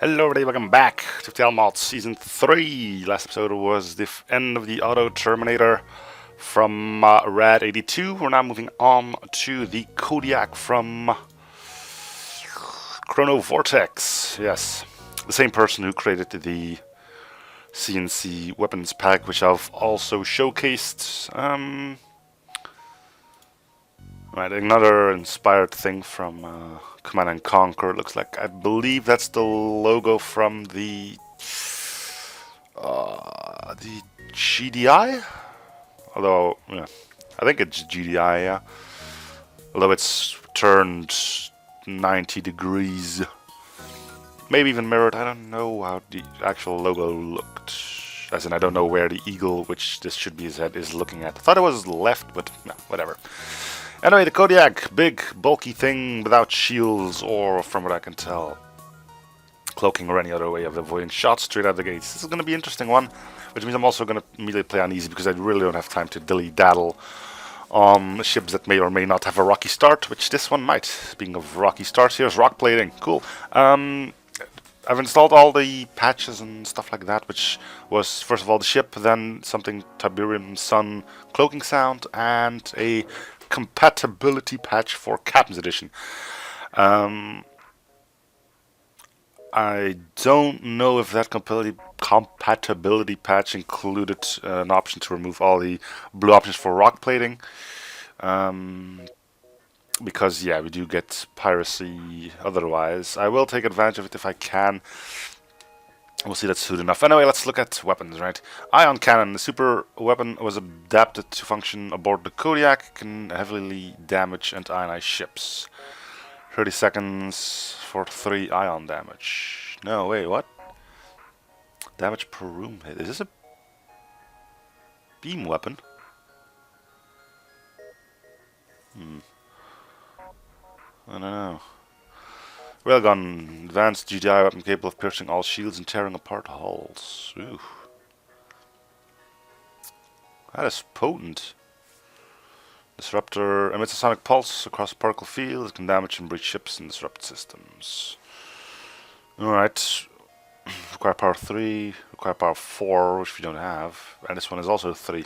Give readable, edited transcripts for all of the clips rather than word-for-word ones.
Hello everybody, welcome back to FTL Mods Season 3. Last episode was the end of the Auto Terminator from Rad 82. We're now moving on to the Kodiak from Chrono Vortex. Yes, the same person who created the CNC weapons pack, which I've also showcased. Right, another inspired thing from Command & Conquer, it looks like. I believe that's the logo from the GDI? Although, yeah, I think it's GDI, yeah. Although it's turned 90 degrees. Maybe even mirrored, I don't know how the actual logo looked. As in, I don't know where the eagle, which this should be his head, is looking at. I thought it was left, but no, whatever. Anyway, the Kodiak, big, bulky thing without shields or, from what I can tell, cloaking or any other way of avoiding shots straight out the gates. This is going to be an interesting one, which means I'm also going to immediately play on easy because I really don't have time to dilly-daddle on ships that may or may not have a rocky start, which this one might. Speaking of rocky starts, here's rock plating. Cool. I've installed all the patches and stuff like that, which was, first of all, the ship, then something Tiberium Sun cloaking sound, and a compatibility patch for Captain's Edition. I don't know if that compatibility patch included an option to remove all the blue options for rock plating. Because, yeah, we do get piracy otherwise. I will take advantage of it if I can. We'll see that's soon enough. Anyway, let's look at weapons, right? Ion cannon. The super weapon was adapted to function aboard the Kodiak. Can heavily damage and ionize ships. 30 seconds for 3 ion damage. No, wait, what? Damage per room hit. Is this a beam weapon? I don't know. Railgun, advanced GDI weapon capable of piercing all shields and tearing apart hulls. Ooh. That is potent. Disruptor emits a sonic pulse across a particle field. It can damage and breach ships and disrupt systems. Alright. Require power 3, require power 4, which we don't have. And this one is also 3.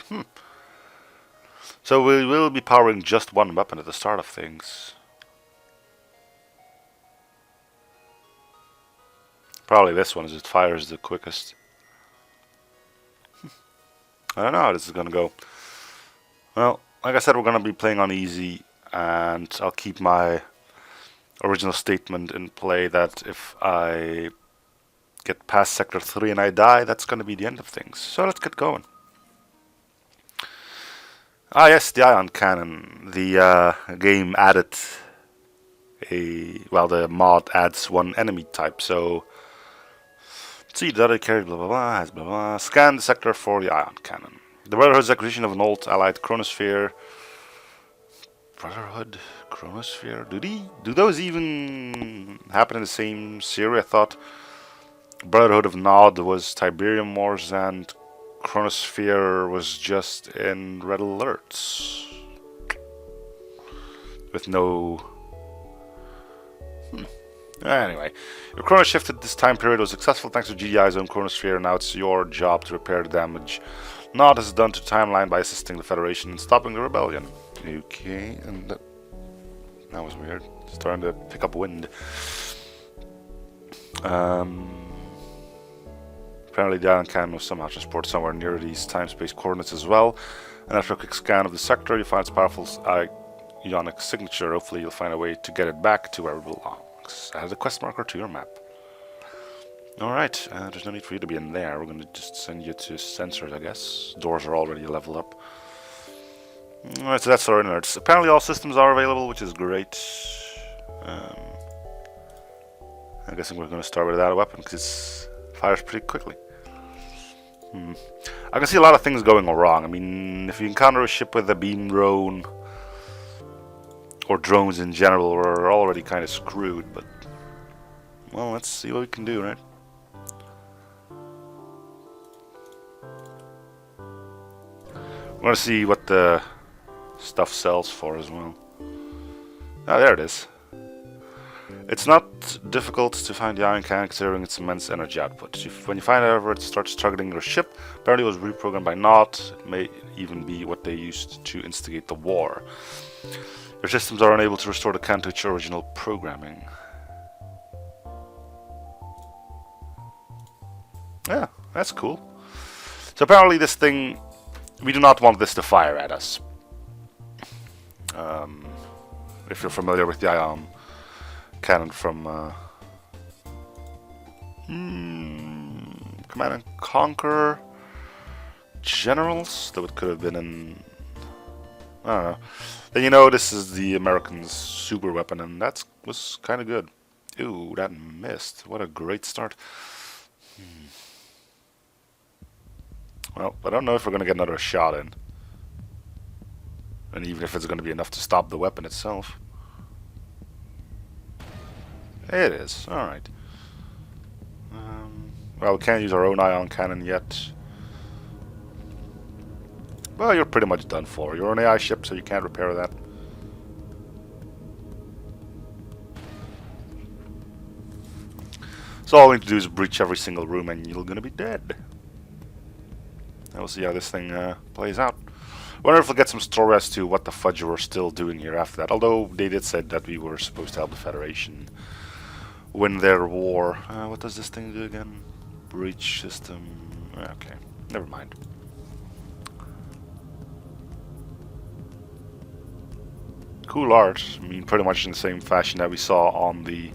So we will be powering just one weapon at the start of things. Probably this one, as it fires the quickest. I don't know how this is gonna go. Well, like I said, we're gonna be playing on easy, and I'll keep my original statement in play that if I get past Sector 3 and I die, that's gonna be the end of things. So let's get going. Ah yes, the ion cannon. The game added the mod adds one enemy type, so see, the other carry blah blah blah has blah blah. Scan the sector for the ion cannon. The Brotherhood's acquisition of an old allied chronosphere. Brotherhood chronosphere? Do those even happen in the same series? I thought Brotherhood of Nod was Tiberium Wars and Chronosphere was just in Red Alerts. With no... Anyway, your chrono shift at this time period was successful thanks to GDI's own chronosphere. Now it's your job to repair the damage Nod has done to timeline by assisting the Federation in stopping the rebellion. Okay, and that was weird. Starting to pick up wind. Apparently the ion cannon was somehow transported somewhere near these time-space coordinates as well. And after a quick scan of the sector, you find its powerful ionic signature. Hopefully you'll find a way to get it back to where it belongs. Add a quest marker to your map. Alright, there's no need for you to be in there. We're going to just send you to sensors, I guess. Doors are already leveled up. Alright, so that's our alerts. Apparently all systems are available, which is great. I'm guessing we're going to start with that weapon because it fires pretty quickly. I can see a lot of things going wrong. I mean, if you encounter a ship with a beam drone, or drones in general, we're already kind of screwed, but well, let's see what we can do, right? We're gonna see what the stuff sells for as well. Oh, there it is. It's not difficult to find the ion cannon considering its immense energy output. When you find, however, it starts targeting your ship. Apparently it was reprogrammed by Naught. It may even be what they used to instigate the war. Your systems are unable to restore the cannon to its original programming. Yeah, that's cool. So apparently this thing, we do not want this to fire at us. If you're familiar with the ion cannon from Command and Conquer Generals, though it could have been in, I don't know. Then you know this is the Americans' super weapon, and that was kind of good. Ooh, that missed. What a great start. Well, I don't know if we're going to get another shot in. And even if it's going to be enough to stop the weapon itself. It is. Alright. Well, we can't use our own ion cannon yet. Well, you're pretty much done for. You're an AI ship, so you can't repair that. So all we need to do is breach every single room and you're gonna be dead. And we'll see how this thing plays out. I wonder if we'll get some story as to what the fudge we're still doing here after that. Although they did say that we were supposed to help the Federation win their war. What does this thing do again? Breach system. Okay, never mind. Cool art. I mean, pretty much in the same fashion that we saw on the...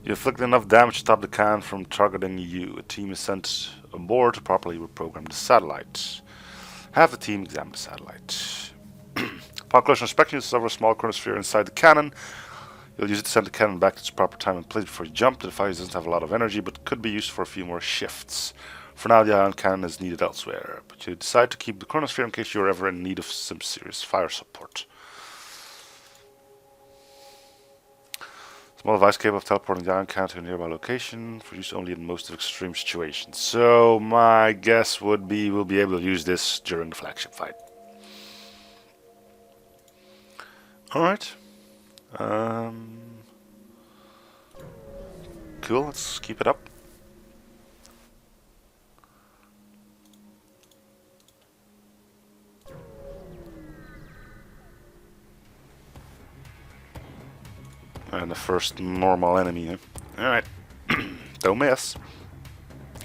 You inflict enough damage to stop the cannon from targeting you. A team is sent aboard to properly reprogram the satellite. Have the team examine the satellite. Upon closer inspection, you discover a small chronosphere inside the cannon. You'll use it to send the cannon back to its proper time and place before you jump. The device doesn't have a lot of energy, but could be used for a few more shifts. For now, the ion cannon is needed elsewhere, but you decide to keep the chronosphere in case you're ever in need of some serious fire support. Small device capable of teleporting the ion cannon to a nearby location for use only in most extreme situations. So my guess would be we'll be able to use this during the flagship fight. Alright. Cool, let's keep it up. And the first normal enemy, huh? Alright. Don't miss.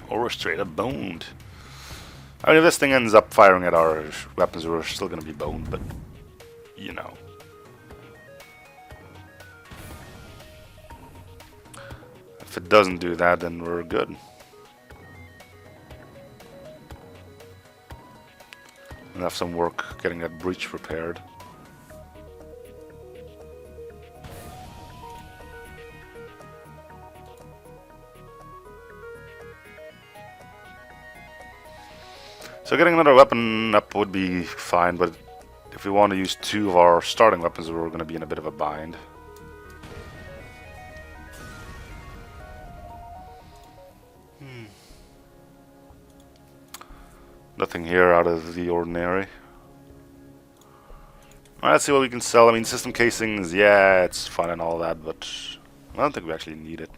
Or we're straight up boned. I mean, if this thing ends up firing at our weapons, we're still gonna be boned, but... you know. If it doesn't do that, then we're good. We'll have some work getting that breach repaired. So getting another weapon up would be fine, but if we want to use two of our starting weapons, we're going to be in a bit of a bind. Nothing here out of the ordinary. Alright, let's see what we can sell. I mean, system casings, yeah, it's fun and all that, but I don't think we actually need it.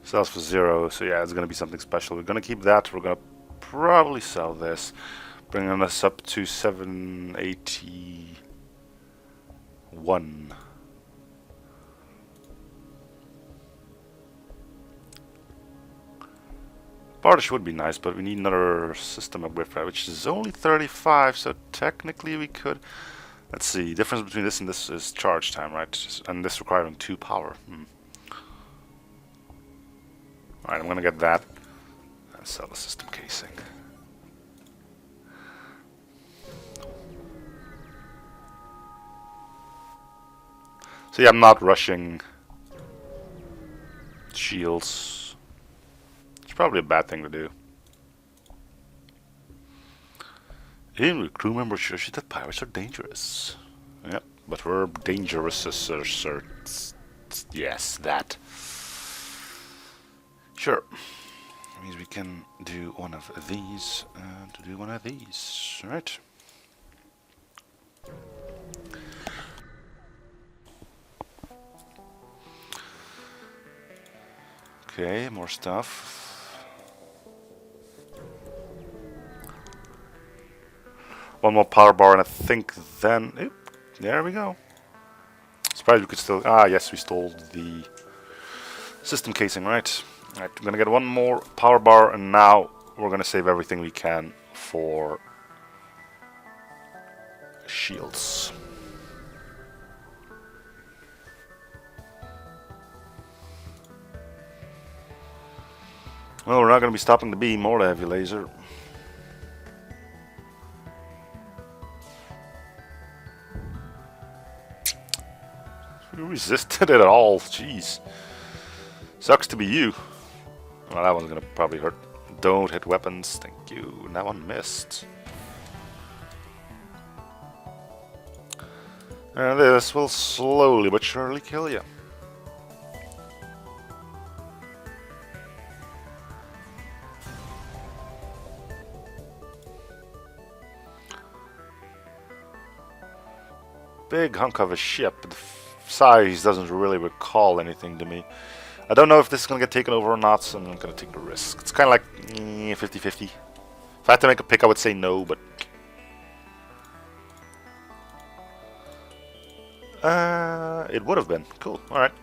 Sells for 0, so yeah, it's gonna be something special. We're gonna keep that. We're gonna probably sell this, bringing us up to 781. Bardish would be nice, but we need another system upgrade for that, which is only 35, so technically we could... Let's see, difference between this and this is charge time, right? And this requiring 2 power. Alright, I'm gonna get that and sell the system casing. So yeah, I'm not rushing shields. It's probably a bad thing to do. In crew members show you that pirates are dangerous. Yep, but we're dangerous, sir. Yes, that. Sure. Means we can do one of these and do one of these. Right. Okay, more stuff. One more power bar, and I think then... Oop, there we go. Surprised we could still... Ah, yes, we stole the system casing, right. Alright, we're gonna get one more power bar, and now we're gonna save everything we can for shields. Well, we're not gonna be stopping the beam or the heavy laser. You resisted it at all, jeez. Sucks to be you. Well, that one's gonna probably hurt. Don't hit weapons, thank you. And that one missed. And this will slowly but surely kill you. Big hunk of a ship, but the size doesn't really recall anything to me. I don't know if this is going to get taken over or not, so I'm not going to take the risk. It's kind of like 50-50. If I had to make a pick, I would say no, but... it would have been. Cool, alright.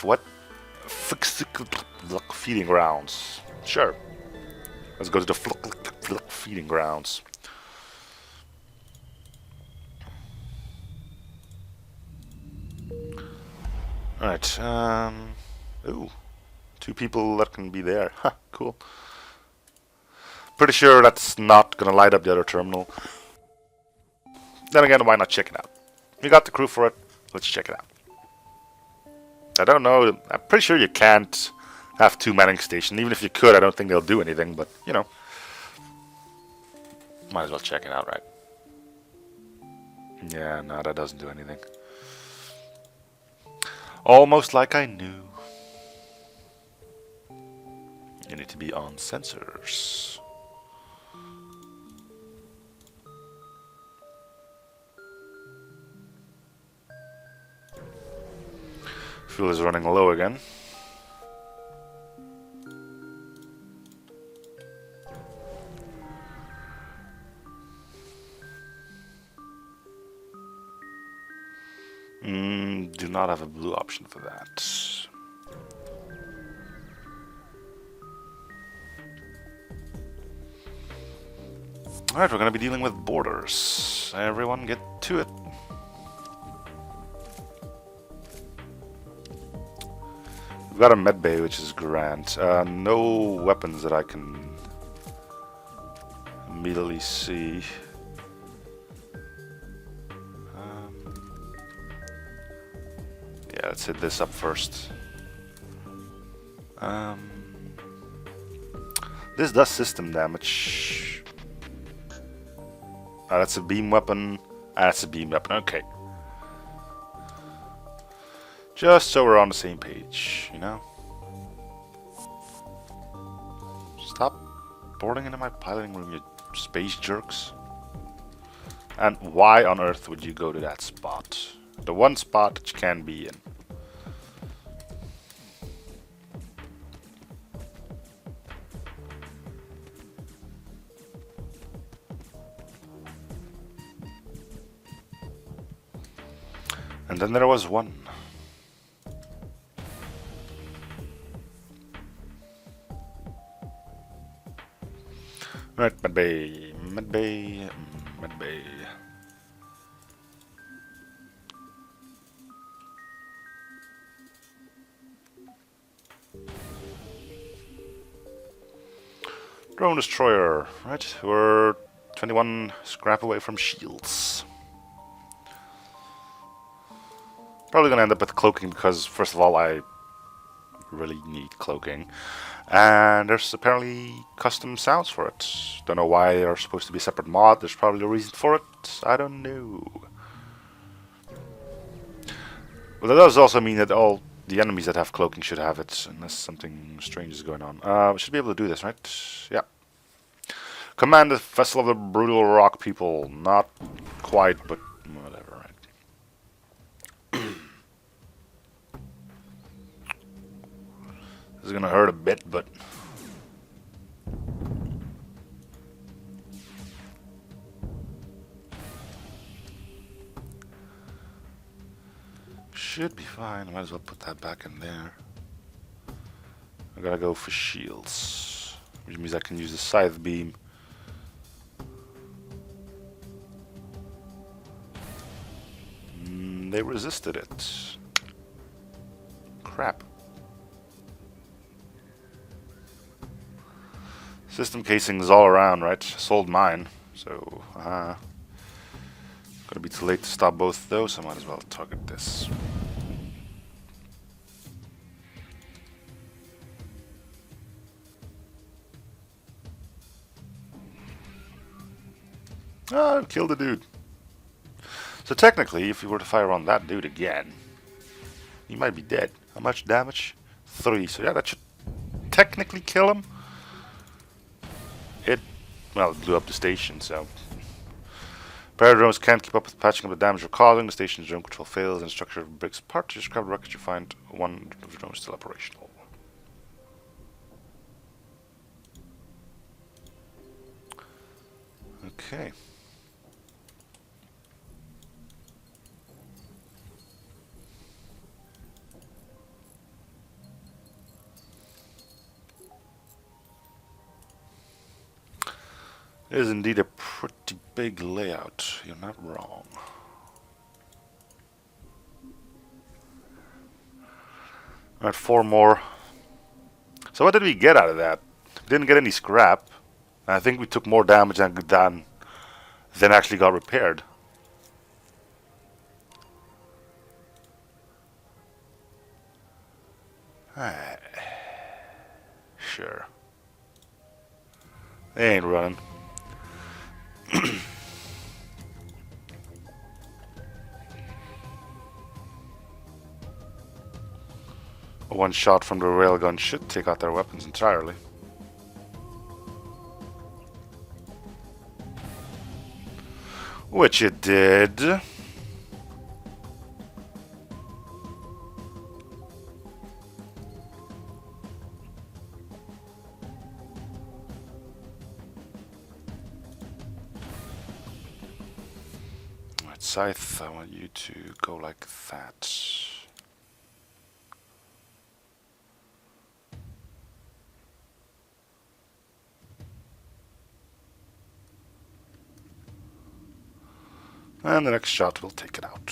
What? Feeding grounds. Sure. Let's go to the feeding grounds. Alright, ooh. 2 people that can be there. Ha, cool. Pretty sure that's not gonna light up the other terminal. Then again, why not check it out? We got the crew for it, let's check it out. I don't know, I'm pretty sure you can't have 2 manning stations. Even if you could, I don't think they'll do anything, but, you know. Might as well check it out, right? Yeah, no, that doesn't do anything. Almost like I knew. You need to be on sensors. Fuel is running low again. Do not have a blue option for that. Alright, we're gonna be dealing with borders. Everyone get to it. We've got a med bay, which is grand. No weapons that I can immediately see. Yeah, let's hit this up first. This does system damage. That's a beam weapon. That's a beam weapon. Okay. Just so we're on the same page, you know? Stop boarding into my piloting room, you space jerks. And why on earth would you go to that spot? The one spot that you can be in. And then there was one. Right, medbay, medbay, medbay. Drone destroyer, right? We're 21 scrap away from shields. Probably gonna end up with cloaking because, first of all, I really need cloaking. And there's apparently custom sounds for it. Don't know why they're supposed to be a separate mod. There's probably a reason for it. I don't know. Well, that does also mean that all the enemies that have cloaking should have it, unless something strange is going on. We should be able to do this, right? Yeah. Command the vessel of the brutal rock people. Not quite, but whatever, right? This is gonna hurt a bit, but... should be fine. I might as well put that back in there. I gotta go for shields, which means I can use the scythe beam. They resisted it. Crap. System casings all around, right? Sold mine, so gonna be too late to stop both of those. I might as well target this. Ah, killed the dude. So technically, if you were to fire on that dude again, he might be dead. How much damage? 3. So yeah, that should technically kill him. Well, it blew up the station, so... Paradrones can't keep up with patching up the damage we're causing. The station's drone control fails and structure breaks apart. You scrap the wreckage, you find one of the drones still operational. Okay. It is indeed a pretty big layout. You're not wrong. Alright, 4 more. So what did we get out of that? We didn't get any scrap. I think we took more damage than actually got repaired. Sure. They ain't running. One shot from the railgun should take out their weapons entirely. Which it did. Right, Scythe, I want you to go like that. And the next shot will take it out.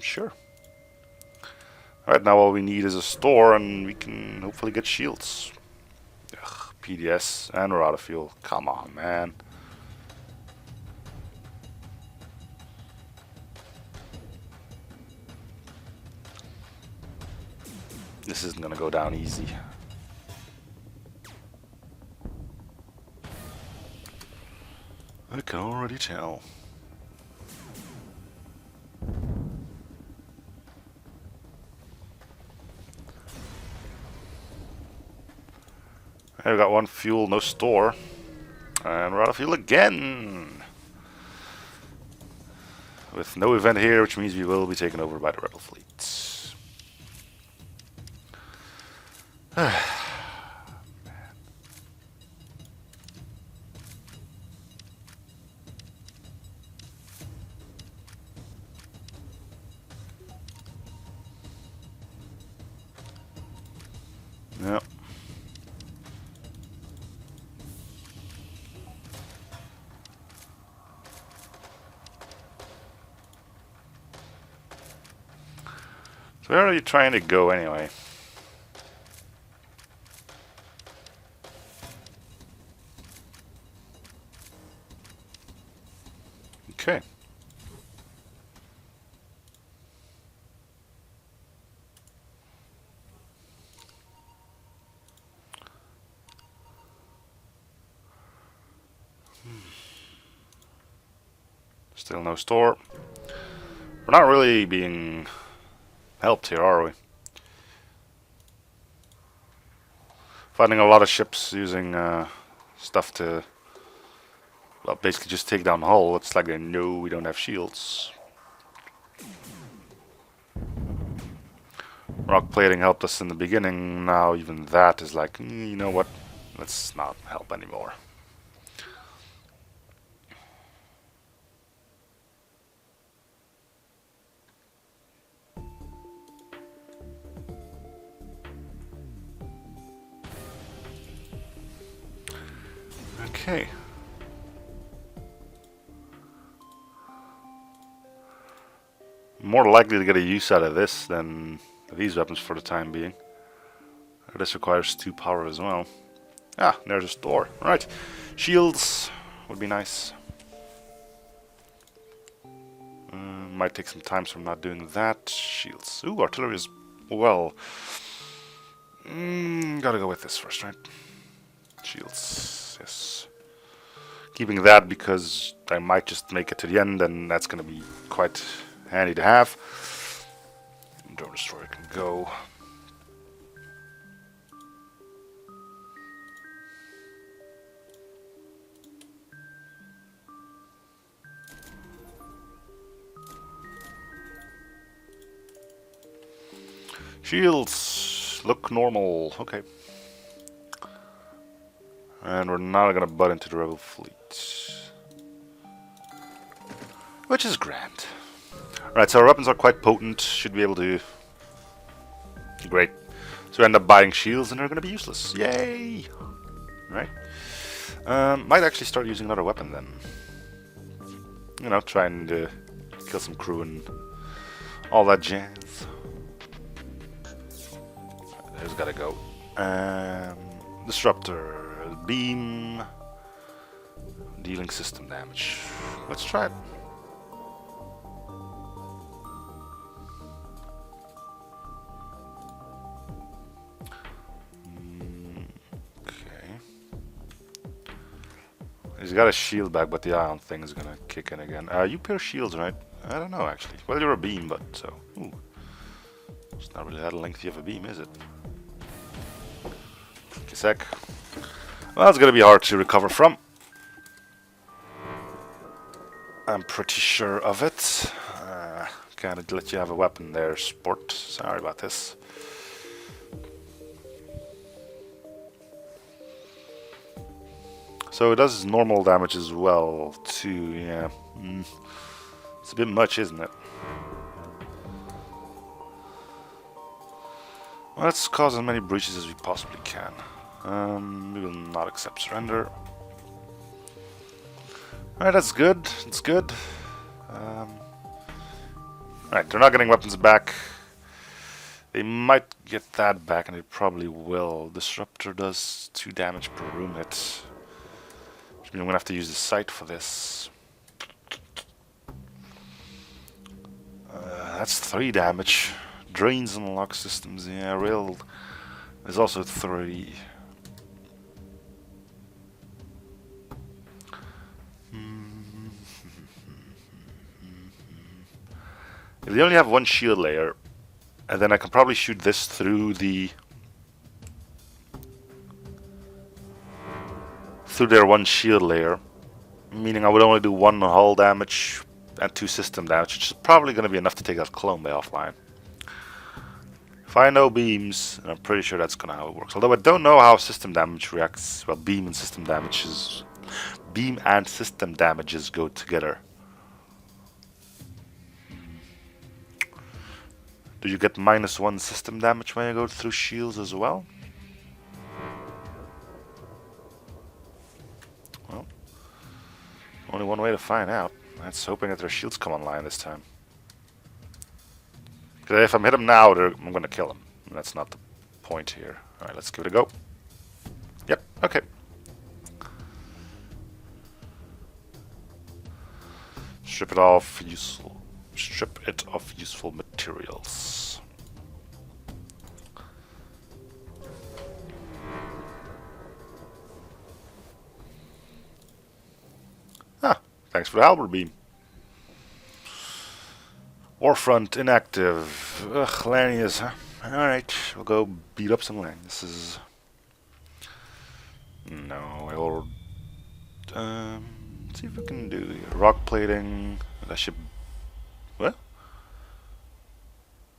Sure. Alright, now all we need is a store and we can hopefully get shields. Ugh, PDS and we're out of fuel. Come on, man. This isn't gonna go down easy. I can already tell. I've got 1 fuel, no store. And we're out of fuel again! With no event here, which means we will be taken over by the rebel fleets. Yep. So where are you trying to go anyway? Okay. Still no store. We're not really being helped here, are we? Finding a lot of ships using stuff to, well, basically just take down the hull. It's like they know we don't have shields. Rock plating helped us in the beginning. Now even that is like, you know what? Let's not help anymore. Okay. More likely to get a use out of this than these weapons for the time being. This requires 2 power as well. Ah, there's a store. Right. Shields would be nice. Might take some time, so I'm not doing that. Shields. Ooh, artillery as well. Gotta go with this first, right? Shields. Yes. Keeping that because I might just make it to the end, and that's gonna be quite handy to have. Drone destroyer can go. Shields look normal. Okay. And we're not gonna butt into the rebel fleet, which is grand. Right, so our weapons are quite potent. Should be able to. Great. So we end up buying shields, and they're gonna be useless. Yay! Right. Might actually start using another weapon then. You know, trying to kill some crew and all that jazz. There's gotta go. Disruptor. Beam. Dealing system damage. Let's try it. Okay. He's got a shield back, but the ion thing is gonna kick in again. You pair shields, right? I don't know actually. Well, you're a beam, but so. Ooh. It's not really that lengthy of a beam, is it? Take a sec. Well, it's gonna be hard to recover from. I'm pretty sure of it. Can't let you have a weapon there, sport. Sorry about this. So it does normal damage as well, too, yeah. It's a bit much, isn't it? Well, let's cause as many breaches as we possibly can. We will not accept surrender. Alright, that's good. It's good. Alright, they're not getting weapons back. They might get that back, and they probably will. Disruptor does 2 damage per room hit. Which means I'm gonna have to use the sight for this. That's 3 damage. Drains and lock systems, yeah, rail is also 3. If they only have 1 shield layer, and then I can probably shoot this through their 1 shield layer, meaning I would only do 1 hull damage and 2 system damage, which is probably going to be enough to take that clone bay offline. If I know beams, I'm pretty sure that's gonna how it works. Although I don't know how system damage reacts. Well, beam and system damages go together. Do you get -1 system damage when you go through shields as well? Well, only one way to find out. That's hoping that their shields come online this time. Because if I hit them now, I'm going to kill them. And that's not the point here. Alright, let's give it a go. Yep, okay. Strip it of useful materials. Ah, thanks for the halberd beam. Warfront inactive. Ugh, Lanius, huh? Alright, we'll go beat up some Laniuses. No, I'll... let's see if we can do the rock plating. That should... What?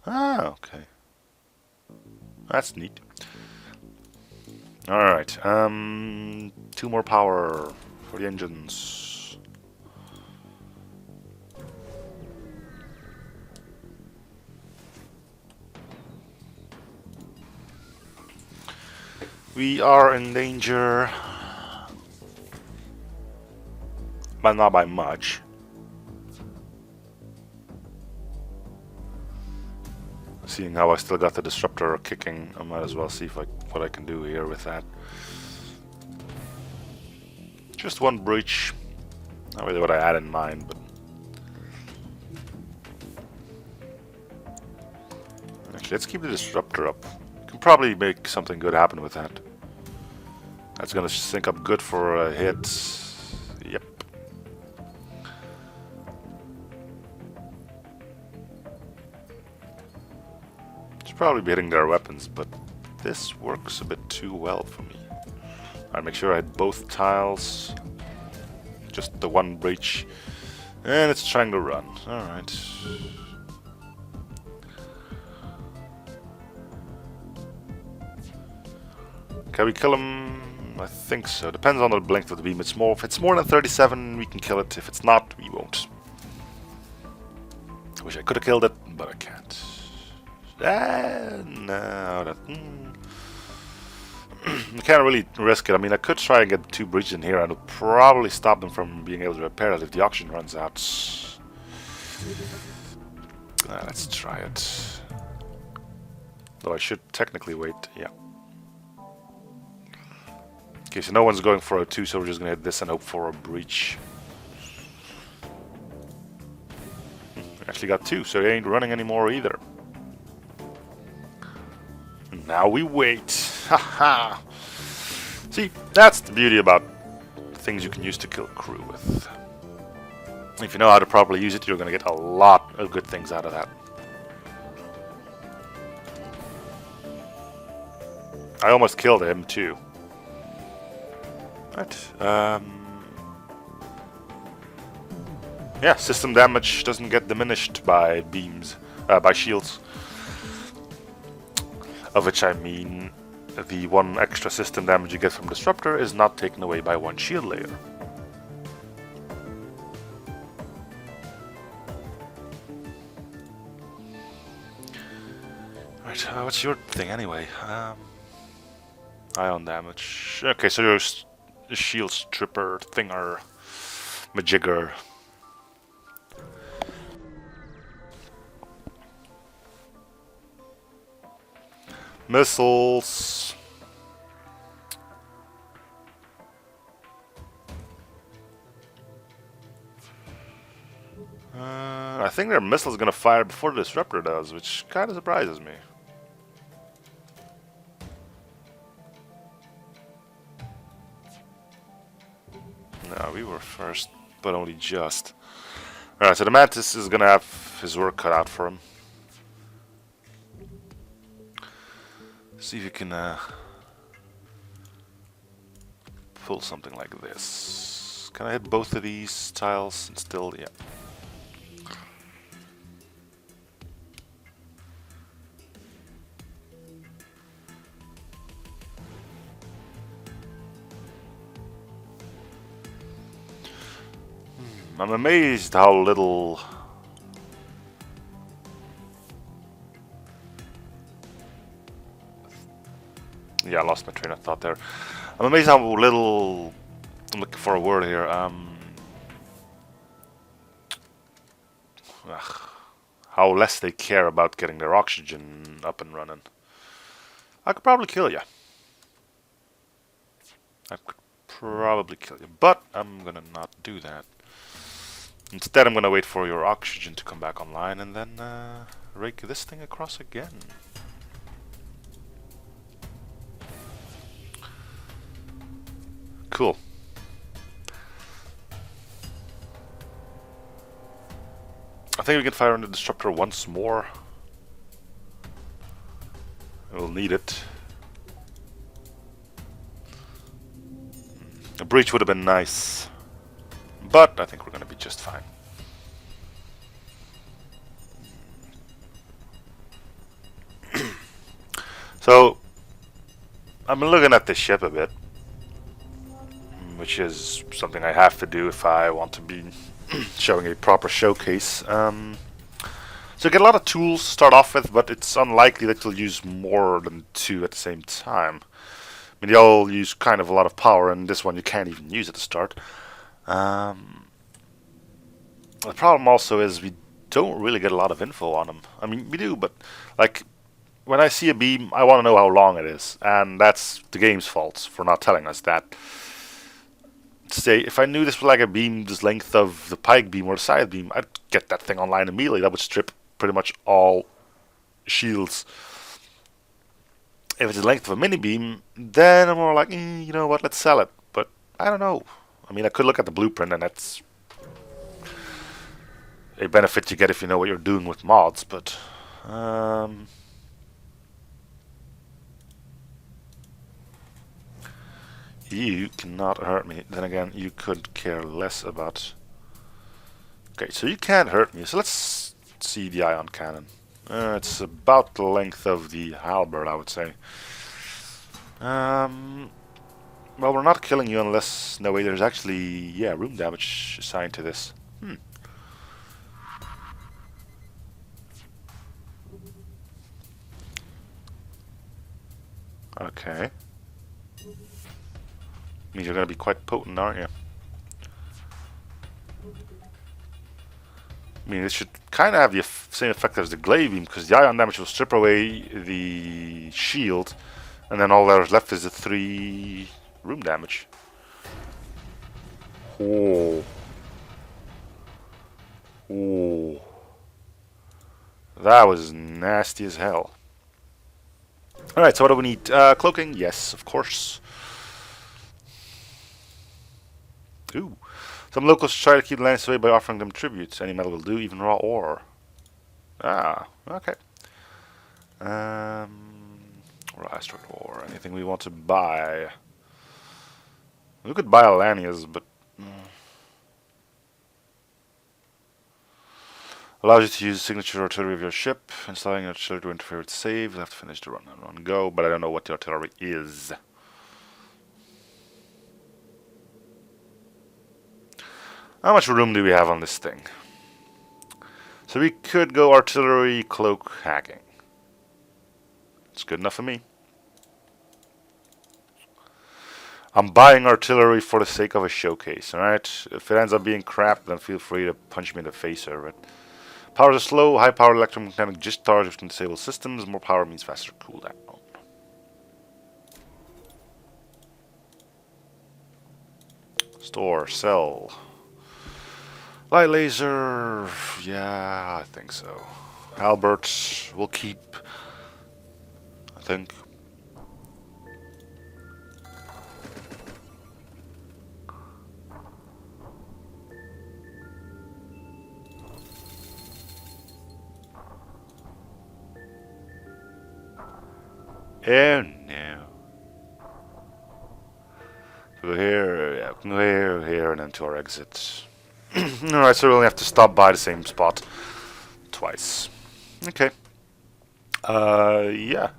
Ah, okay. That's neat. Alright, 2 more power for the engines. We are in danger, but not by much. Seeing how I still got the disruptor kicking, I might as well see if what I can do here with that. Just one breach. Not really what I had in mind, but actually, let's keep the disruptor up. Can probably make something good happen with that. That's gonna sync up good for a hit. Yep. Probably be hitting their weapons, but this works a bit too well for me. Alright, make sure I had both tiles. Just the one breach. And it's trying to run. Alright. Can we kill him? I think so. Depends on the length of the beam. If it's more than 37, we can kill it. If it's not, we won't. I wish I could have killed it, but I can't. No, that... I can't really risk it. I mean, I could try and get 2 breaches in here and it'll probably stop them from being able to repair it if the oxygen runs out. Let's try it. Though I should technically wait, yeah. Okay, so no one's going for a 2, so we're just gonna hit this and hope for a breach. Actually got 2, so they ain't running anymore either. Now we wait. Haha. See, that's the beauty about things you can use to kill crew with. If you know how to properly use it, you're going to get a lot of good things out of that. I almost killed him too. Right. Yeah, system damage doesn't get diminished by beams, by shields. Of which I mean, the 1 extra system damage you get from Disruptor is not taken away by 1 shield layer. Right, what's your thing anyway? Ion damage. Okay, so your shield stripper thinger, majigger. Missiles. I think their missile is gonna fire before the disruptor does, which kind of surprises me. No, we were first, but only just. Alright, so the Mantis is gonna have his work cut out for him. See if you can pull something like this. Can I hit both of these tiles and still, yeah. I'm amazed how little yeah, I lost my train of thought there. I'm amazed how little... I'm looking for a word here. How less they care about getting their oxygen up and running. I could probably kill you. But I'm gonna not do that. Instead, I'm gonna wait for your oxygen to come back online and then rake this thing across again. Cool. think we can fire on the disruptor once more. We'll need it. A breach would have been nice, but I think we're going to be just fine. So, I've been looking at this ship a bit, which is something I have to do if I want to be showing a proper showcase. So you get a lot of tools to start off with, but it's unlikely that you'll use more than 2 at the same time. I mean, they all use kind of a lot of power, and this one you can't even use at the start. The problem also is we don't really get a lot of info on them. I mean, we do, but like when I see a beam, I want to know how long it is, and that's the game's fault for not telling us that. Say, if I knew this was like a beam this length of the pike beam or the side beam, I'd get that thing online immediately. That would strip pretty much all shields. If it's the length of a mini beam, then I'm more like, you know what, let's sell it. But I don't know. I mean, I could look at the blueprint, and that's a benefit you get if you know what you're doing with mods, but you cannot hurt me. Then again, you could care less about... Okay, so you can't hurt me. So let's see the ion cannon. It's about the length of the halberd, I would say. Well, we're not killing you unless... No, wait, there's actually... Yeah, room damage assigned to this. Okay. Means you're going to be quite potent, aren't you? I mean, this should kind of have the same effect as the glaive beam, because the ion damage will strip away the shield, and then all there's left is the 3 room damage. Oh. Oh. That was nasty as hell. Alright, so what do we need? Cloaking? Yes, of course. Ooh. Some locals try to keep the lands away by offering them tributes. Any metal will do, even raw ore. Ah, okay. Raw asteroid ore. Anything we want to buy? We could buy Alanias, but... Allows you to use the signature artillery of your ship. Installing artillery to interfere with save. You'll have to finish the run and run go, but I don't know what the artillery is. How much room do we have on this thing? So we could go artillery, cloak, hacking. It's good enough for me. I'm buying artillery for the sake of a showcase, alright? If it ends up being crap, then feel free to punch me in the face over it. Powers are slow, high powered electromagnetic discharge which can disable systems. More power means faster cooldown. Store, sell. Light laser, yeah, I think so. Albert, we'll keep, I think. Oh no. So here, yeah, here, and then to our exit. Alright, so we only have to stop by the same spot twice. Okay. Yeah.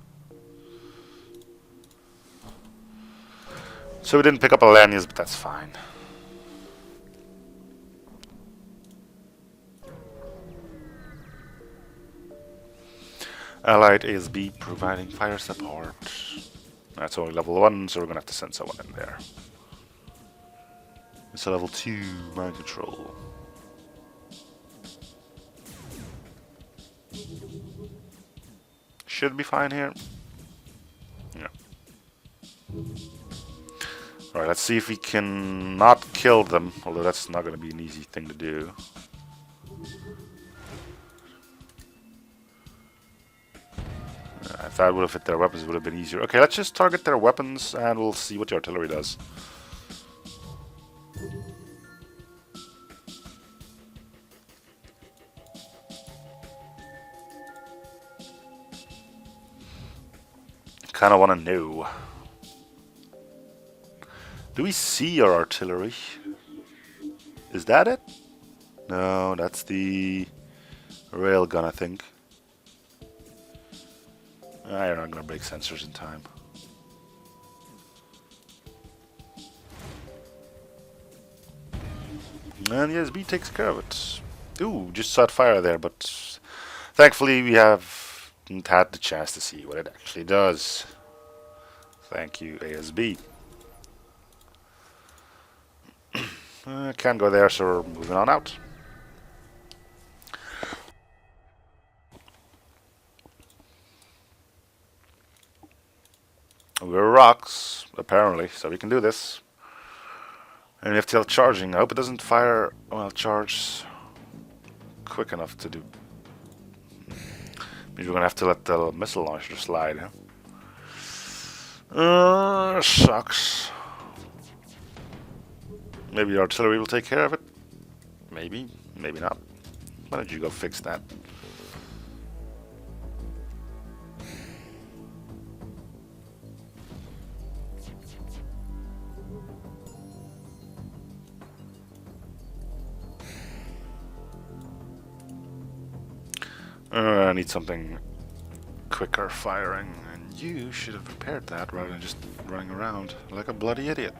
So we didn't pick up Alanias, but that's fine. Allied ASB providing fire support. That's only level 1, so we're gonna have to send someone in there. It's a level 2 mind control. Should be fine here. Yeah. Alright, let's see if we can not kill them, although that's not gonna be an easy thing to do. If that would have hit their weapons, it would have been easier. Okay, let's just target their weapons and we'll see what the artillery does. Kind of want to know. Do we see our artillery? Is that it? No, that's the railgun, I think. You're not going to break sensors in time. And the SB takes care of it. Ooh, just saw fire there, but thankfully we haven't had the chance to see what it actually does. Thank you, ASB. Can't go there, so we're moving on out. We're rocks, apparently, so we can do this. And FTL charging. I hope it doesn't fire, well, charge quick enough to do. Maybe we're gonna have to let the missile launcher slide, huh? Sucks. Maybe the artillery will take care of it. Maybe, maybe not. Why don't you go fix that? I need something quicker firing, and you should have prepared that rather than just running around like a bloody idiot.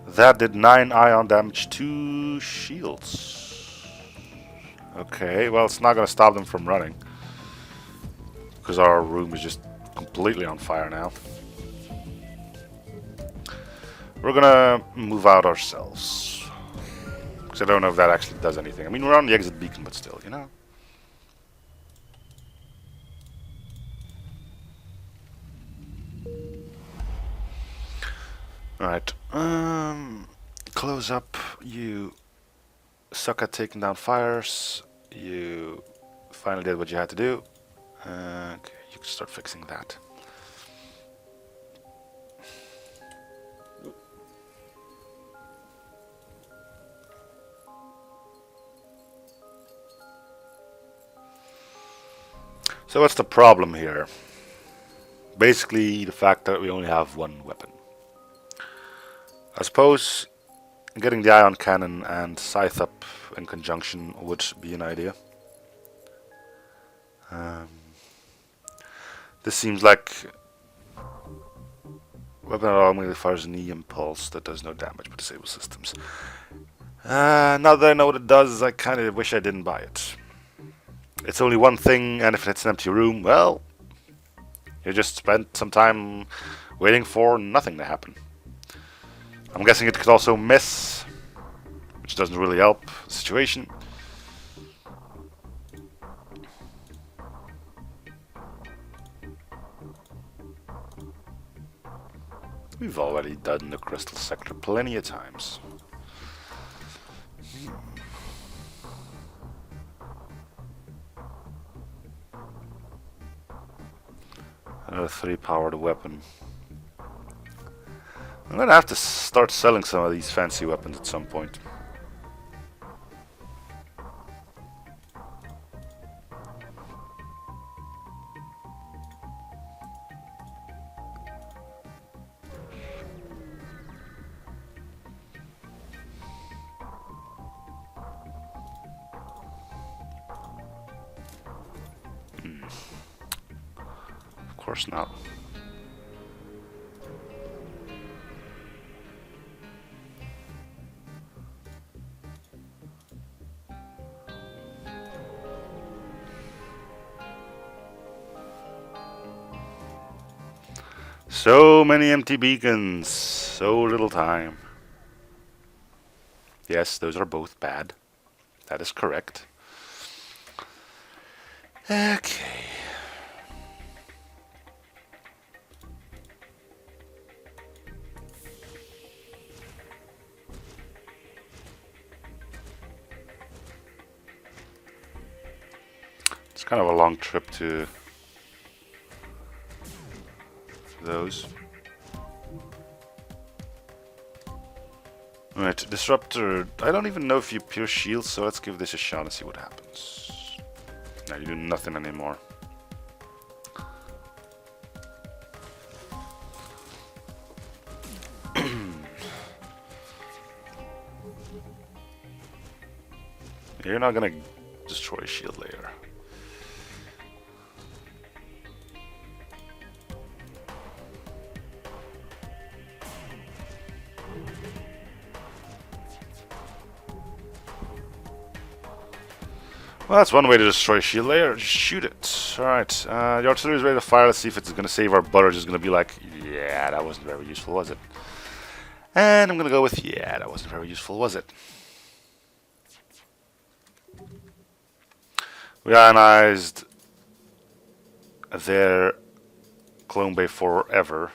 That did 9 ion damage to shields. Okay, well, it's not going to stop them from running, because our room is just completely on fire now. We're gonna move out ourselves, because I don't know if that actually does anything. I mean, we're on the exit beacon, but still, you know. Alright, close up. You suck at taking down fires. You finally did what you had to do. Okay, you can start fixing that. So what's the problem here? Basically the fact that we only have one weapon. I suppose getting the ion cannon and scythe up in conjunction would be an idea. This seems like weapon that only fires an E impulse that does no damage but disables systems. Now that I know what it does, I kind of wish I didn't buy it. It's only one thing, and if it's an empty room, well, you just spent some time waiting for nothing to happen. I'm guessing it could also miss, which doesn't really help the situation. We've already done the crystal sector plenty of times. Another 3-powered weapon. I'm gonna have to start selling some of these fancy weapons at some point. Of course not. So many empty beacons, so little time. Yes, those are both bad. That is correct. Okay. It's kind of a long trip to those. Right, Disruptor. I don't even know if you pierce shields, so let's give this a shot and see what happens. Now you do nothing anymore. You're not gonna destroy a shield layer. Well, that's one way to destroy a shield layer. Just shoot it. Alright, the artillery is ready to fire. Let's see if it's going to save our butt or just going to be like, yeah, that wasn't very useful, was it? And I'm going to go with, yeah, that wasn't very useful, was it? We ionized their clone bay forever.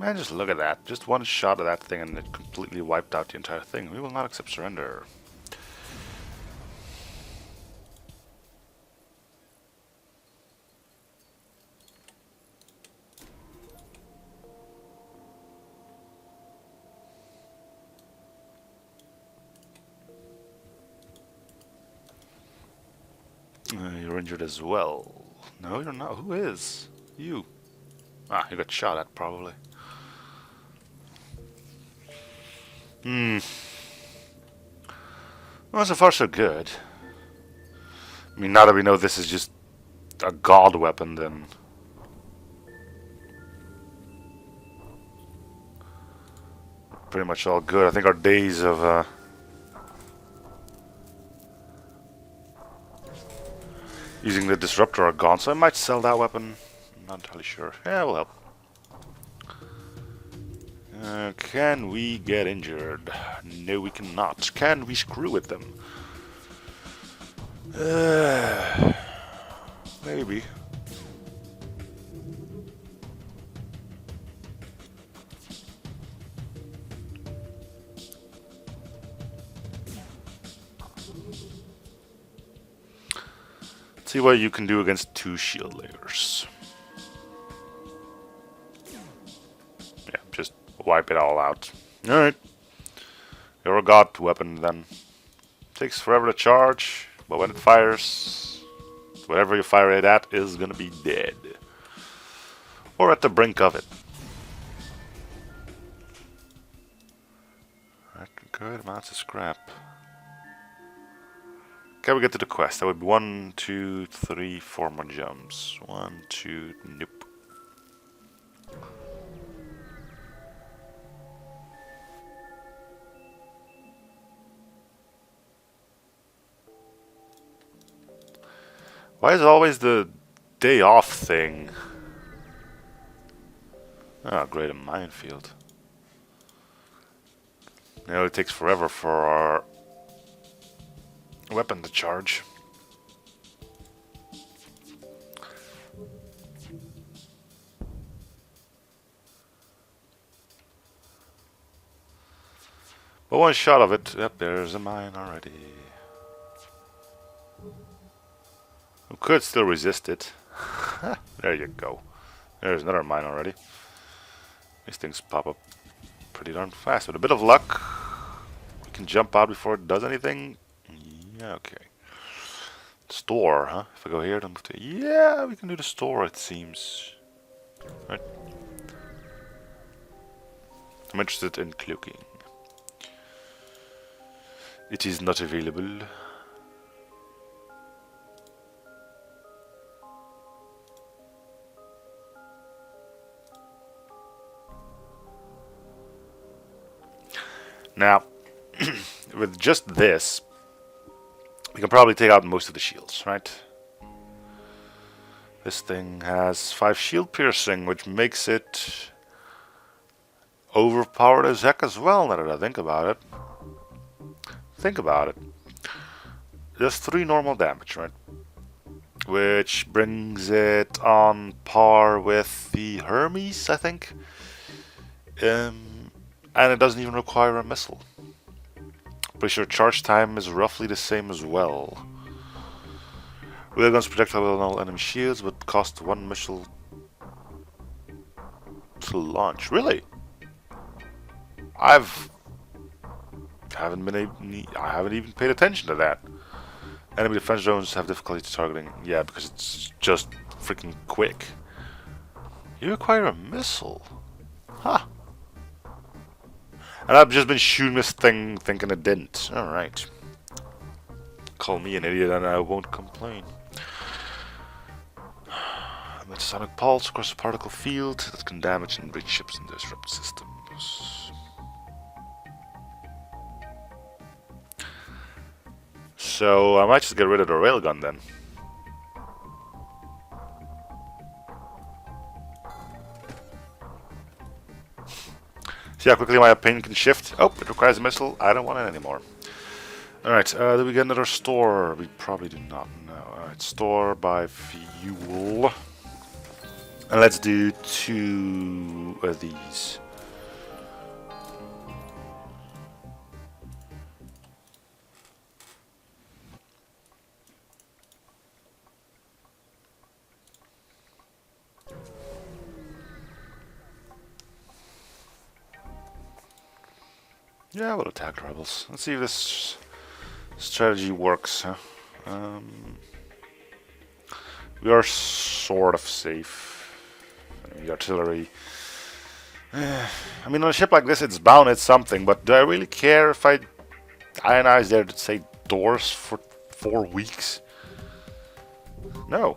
Man, just look at that. Just one shot of that thing and it completely wiped out the entire thing. We will not accept surrender. You're injured as well. No, you're not. Who is? You. Ah, you got shot at, probably. Well, so far so good. I mean, now that we know this is just a god weapon, then... pretty much all good. I think our days of, using the disruptor are gone, so I might sell that weapon. I'm not entirely sure. Yeah, we'll help. Can we get injured? No, we cannot. Can we screw with them? Maybe. See what you can do against 2 shield layers. Yeah, just wipe it all out. Alright. You're a god weapon then. Takes forever to charge, but when it fires, whatever you fire it at is gonna be dead. Or at the brink of it. Alright, good amounts of scrap. Can we get to the quest? That would be 1, 2, 3, 4 more jumps. 1, 2, nope. Why is it always the day off thing? Oh, great, a minefield. You know, it takes forever for our weapon to charge. But one shot of it, yep, there's a mine already. We could still resist it. There you go. There's another mine already. These things pop up pretty darn fast. With a bit of luck, we can jump out before it does anything. Yeah, okay. Store, huh? If I go here, then yeah, we can do the store, it seems. Right. I'm interested in cloaking. It is not available. Now, with just this, we can probably take out most of the shields, right? This thing has 5 shield piercing, which makes it overpowered as heck as well, now that I think about it. Think about it. There's 3 normal damage, right? Which brings it on par with the Hermes, I think. And it doesn't even require a missile. Pretty sure charge time is roughly the same as well. Railgun's projectile will null enemy shields, but cost 1 missile to launch. Really? I haven't even paid attention to that. Enemy defense drones have difficulty targeting. Yeah, because it's just freaking quick. You require a missile. Huh. And I've just been shooting this thing thinking it didn't. Alright. Call me an idiot and I won't complain. Emit sonic pulse across a particle field that can damage and breach ships and disrupt systems. So I might just get rid of the railgun then. See how quickly my opinion can shift? Oh, it requires a missile. I don't want it anymore. Alright, do we get another store? We probably do not know. Alright, store by fuel. And let's do 2 of these. Yeah, we'll attack the rebels. Let's see if this strategy works. Huh? We are sort of safe. The artillery. I mean, on a ship like this, it's bound at something, but do I really care if I ionize their, say, doors for 4 weeks? No.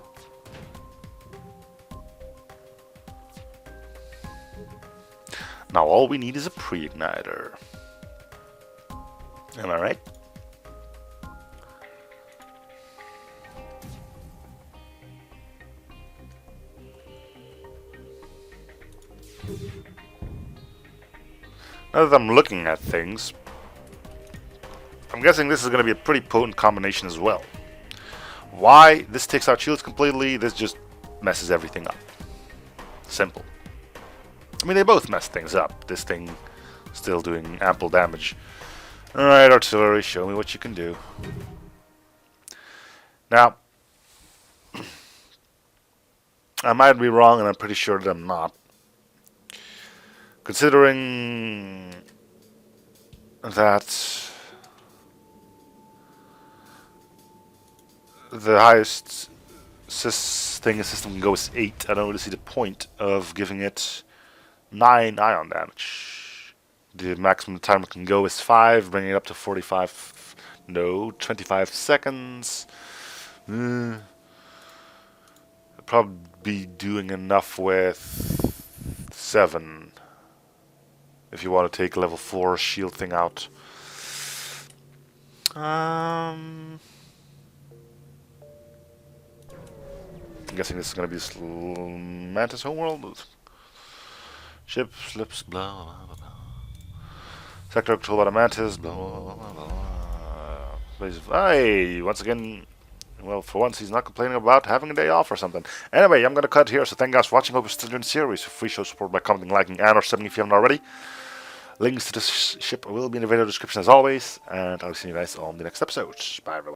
Now all we need is a pre-igniter. Am I right? Now that I'm looking at things, I'm guessing this is going to be a pretty potent combination as well. Why? This takes out shields completely, this just messes everything up. Simple. I mean, they both mess things up. This thing still doing ample damage. Alright, artillery, show me what you can do. Now, I might be wrong, and I'm pretty sure that I'm not. Considering that the highest thing a system can go is 8, I don't really see the point of giving it 9 ion damage. The maximum time it can go is 5, bringing it up to 45, no, 25 seconds. I'll probably be doing enough with 7. If you want to take level 4 shield thing out. I'm guessing this is going to be this Mantis homeworld. Ship slips, blah, blah, blah, blah. Sector controlled by the Mantis, blah, blah, blah, blah. Hey, once again, well, for once he's not complaining about having a day off or something. Anyway, I'm going to cut here, so thank you guys for watching. Hope you're still enjoying the series. Free show support by commenting, liking, and or subbing if you haven't already. Links to this ship will be in the video description as always, and I'll see you guys on the next episode. Bye, everyone.